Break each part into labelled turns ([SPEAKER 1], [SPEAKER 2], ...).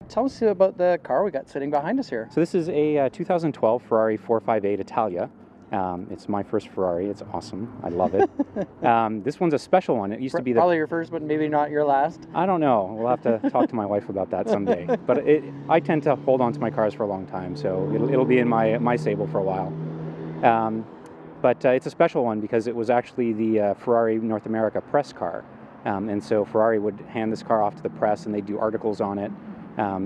[SPEAKER 1] Tell us about the car we got sitting behind us here.
[SPEAKER 2] So this is a 2012 Ferrari 458 Italia. It's my first Ferrari. It's awesome. I love it. This one's a special one. It used to be
[SPEAKER 1] probably your first, but maybe not your last.
[SPEAKER 2] I don't know. We'll have to talk to my wife about that someday. But I tend to hold on to my cars for a long time, so it'll be in my stable for a while. But it's a special one because it was actually the Ferrari North America press car. And so Ferrari would hand this car off to the press and they'd do articles on it.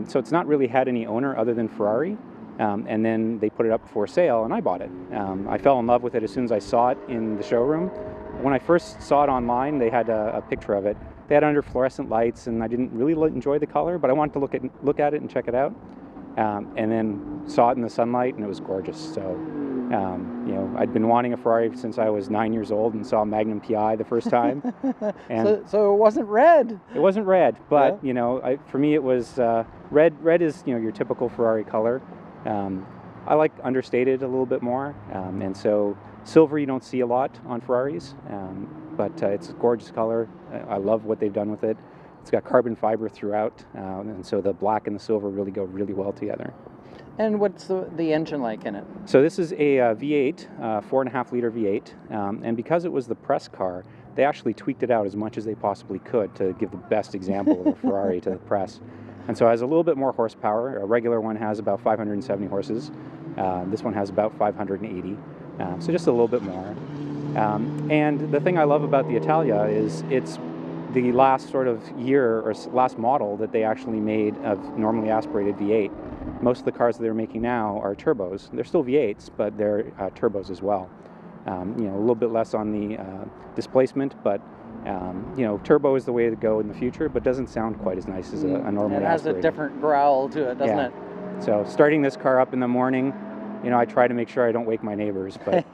[SPEAKER 2] So it's not really had any owner other than Ferrari. And then they put it up for sale and I bought it. I fell in love with it as soon as I saw it in the showroom. When I first saw it online, they had a picture of it. They had it under fluorescent lights and I didn't really enjoy the color, but I wanted to look at it and check it out. And then saw it in the sunlight and it was gorgeous. So, you know, I'd been wanting a Ferrari since I was 9 years old and saw Magnum PI the first time. And
[SPEAKER 1] so it wasn't red.
[SPEAKER 2] It wasn't red, but
[SPEAKER 1] yeah.
[SPEAKER 2] You know, for me it was red. Red is, you know, your typical Ferrari color. I like understated a little bit more, and so silver you don't see a lot on Ferraris, but it's a gorgeous color. I love what they've done with it. It's got carbon fiber throughout, and so the black and the silver really go really well together.
[SPEAKER 1] And what's the engine like in it?
[SPEAKER 2] So this is a V8, 4.5 liter V8, and because it was the press car, they actually tweaked it out as much as they possibly could to give the best example of a Ferrari to the press. And so it has a little bit more horsepower. A regular one has about 570 horses. This one has about 580, so just a little bit more. And the thing I love about the Italia is it's the last sort of year or last model that they actually made of normally aspirated V8. Most of the cars that they're making now are turbos. They're still V8s, but they're turbos as well. You know, a little bit less on the displacement, but you know, turbo is the way to go in the future, but doesn't sound quite as nice as a normally aspirated.
[SPEAKER 1] It has a different growl to it, doesn't it?
[SPEAKER 2] So starting this car up in the morning, you know, I try to make sure I don't wake my neighbors, but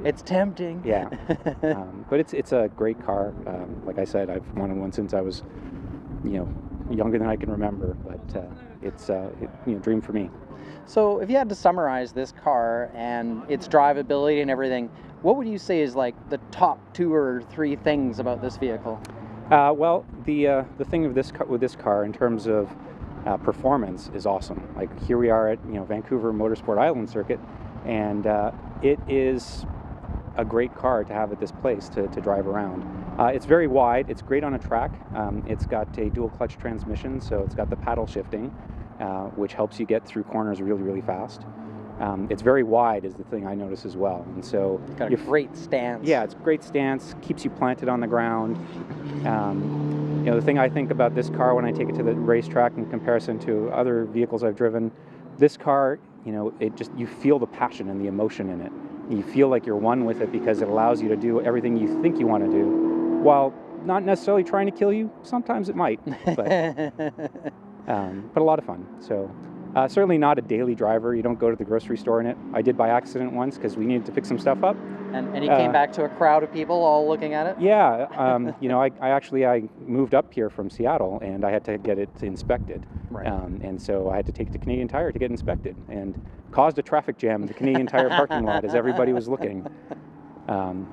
[SPEAKER 1] it's tempting.
[SPEAKER 2] Yeah, but it's a great car. Like I said, I've wanted one since I was, you know, younger than I can remember. But it's you know, dream for me.
[SPEAKER 1] So if you had to summarize this car and its drivability and everything, what would you say is like the top 2 or 3 things about this vehicle?
[SPEAKER 2] Well, the thing of with this car in terms of performance is awesome. Like here we are at, you know, Vancouver Motorsport Island Circuit, and it is a great car to have at this place to drive around. It's very wide. It's great on a track. It's got a dual clutch transmission, so it's got the paddle shifting, which helps you get through corners really, really fast. It's very wide is the thing I notice as well, and so
[SPEAKER 1] it's got a great stance.
[SPEAKER 2] Yeah, it's a great stance, keeps you planted on the ground. You know, the thing I think about this car when I take it to the racetrack in comparison to other vehicles I've driven, this car, you know, you feel the passion and the emotion in it. You feel like you're one with it because it allows you to do everything you think you want to do, while not necessarily trying to kill you. Sometimes it might, but a lot of fun. So certainly not a daily driver. You don't go to the grocery store in it. I did by accident once because we needed to pick some stuff up.
[SPEAKER 1] And you came back to a crowd of people all looking at it?
[SPEAKER 2] Yeah. You know, I moved up here from Seattle and I had to get it inspected.
[SPEAKER 1] Right.
[SPEAKER 2] And so I had to take it to Canadian Tire to get inspected and caused a traffic jam in the Canadian Tire parking lot as everybody was looking.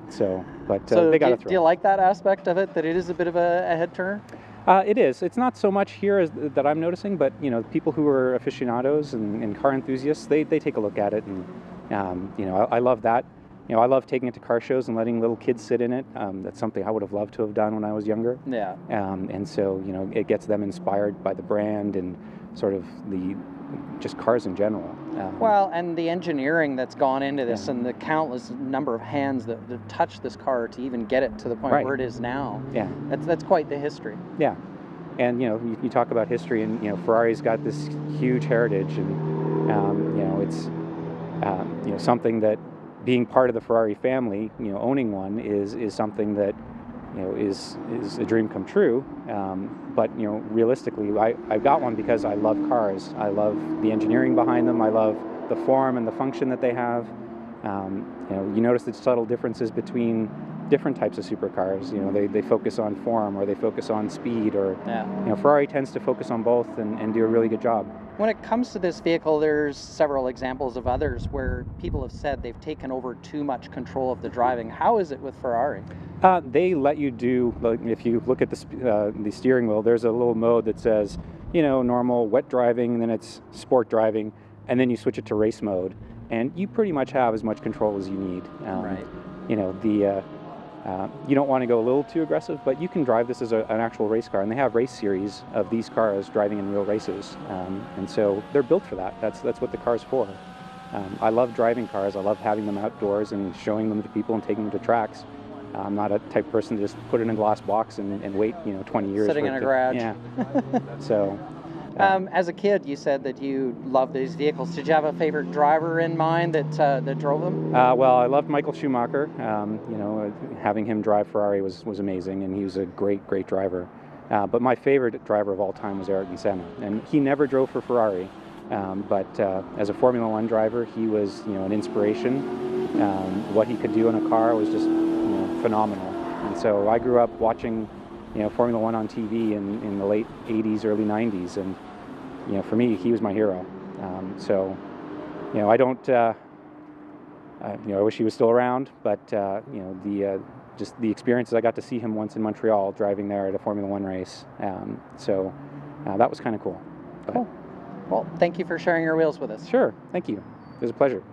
[SPEAKER 2] So they got a thrill.
[SPEAKER 1] Do you like that aspect of it, that it is a bit of a head turner?
[SPEAKER 2] It is. It's not so much here that I'm noticing, but you know, people who are aficionados and car enthusiasts, they take a look at it, and you know, I love that. You know, I love taking it to car shows and letting little kids sit in it. That's something I would have loved to have done when I was younger.
[SPEAKER 1] Yeah.
[SPEAKER 2] And so, you know, it gets them inspired by the brand and sort of just cars in general.
[SPEAKER 1] Well, and the engineering that's gone into this, and the countless number of hands that touched this car to even get it to the point where it is now. Yeah. That's quite the history.
[SPEAKER 2] Yeah. And, you know, you talk about history, and, you know, Ferrari's got this huge heritage, and, you know, it's, you know, something that being part of the Ferrari family, you know, owning one is something that, you know, is a dream come true. But, you know, realistically, I got one because I love cars. I love the engineering behind them. I love the form and the function that they have. You know, you notice the subtle differences between different types of supercars. You know, they focus on form, or they focus on speed, or you know, Ferrari tends to focus on both and do a really good job.
[SPEAKER 1] When it comes to this vehicle, there's several examples of others where people have said they've taken over too much control of the driving. How is it with Ferrari?
[SPEAKER 2] They let you do, like, if you look at the steering wheel, there's a little mode that says, you know, normal wet driving, and then it's sport driving, and then you switch it to race mode, and you pretty much have as much control as you need.
[SPEAKER 1] Right.
[SPEAKER 2] You know, you don't want to go a little too aggressive, but you can drive this as an actual race car, and they have race series of these cars driving in real races, and so they're built for that. That's what the car's for. I love driving cars. I love having them outdoors and showing them to people and taking them to tracks. I'm not a type of person to just put it in a glass box and wait, you know, 20 years.
[SPEAKER 1] Sitting in a garage.
[SPEAKER 2] Yeah. So.
[SPEAKER 1] As a kid, you said that you loved these vehicles. Did you have a favorite driver in mind that drove them?
[SPEAKER 2] Well, I loved Michael Schumacher. You know, having him drive Ferrari was amazing, and he was a great driver. But my favorite driver of all time was Ayrton Senna, and he never drove for Ferrari. But as a Formula One driver, he was, you know, an inspiration. What he could do in a car was just, you know, phenomenal. And so I grew up watching, you know, Formula One on TV in the late 80s, early 90s, and, you know, for me, he was my hero. So, you know, I don't, you know, I wish he was still around, but, you know, just the experiences, I got to see him once in Montreal driving there at a Formula One race. So that was kind of cool. But,
[SPEAKER 1] cool. Well, thank you for sharing your wheels with us.
[SPEAKER 2] Sure, thank you. It was a pleasure.